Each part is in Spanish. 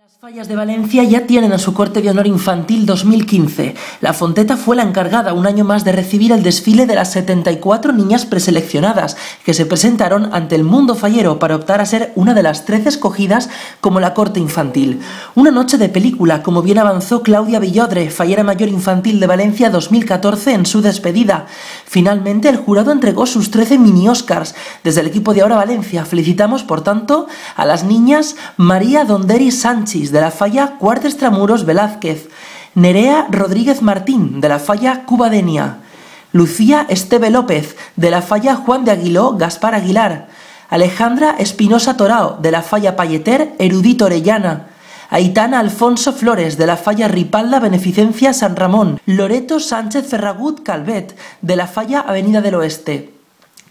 Las Fallas de Valencia ya tienen a su corte de honor infantil 2015. La Fonteta fue la encargada un año más de recibir el desfile de las 74 niñas preseleccionadas que se presentaron ante el mundo fallero para optar a ser una de las 13 escogidas como la corte infantil. Una noche de película, como bien avanzó Claudia Villodre, fallera mayor infantil de Valencia 2014 en su despedida. Finalmente el jurado entregó sus 13 mini Oscars. Desde el equipo de Ahora Valencia felicitamos por tanto a las niñas María Donderi Sánchez de la falla Quart Extramuros Velázquez, Nerea Rodríguez Martín de la falla Cuba Denia, Lucía Esteve López de la falla Juan de Aguiló Gaspar Aguilar, Alejandra Espinosa Torao de la falla Palleter Erudito Orellana, Aitana Alfonso Flores de la falla Ripalda Beneficencia San Ramón, Loreto Sánchez Ferragut Calvet de la falla Avenida del Oeste,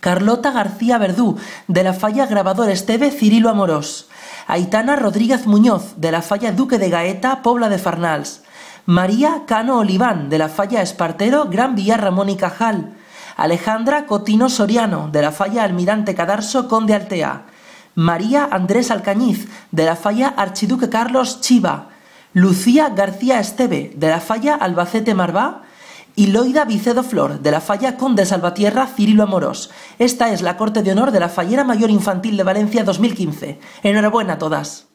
Carlota García Verdú de la falla Grabador Esteve Cirilo Amorós, Aitana Rodríguez Muñoz de la falla Duque de Gaeta Pobla de Farnals, María Cano Oliván de la falla Espartero Gran Vía Ramón y Cajal, Alejandra Cotino Soriano de la falla Almirante Cadarso Conde Altea, María Andrés Alcañiz de la falla Archiduque Carlos Chiva, Lucía García Esteve de la falla Albacete Marbá y Loida Vicedo Flor de la falla Conde Salvatierra Cirilo Amorós. Esta es la corte de honor de la fallera mayor infantil de Valencia 2015. Enhorabuena a todas.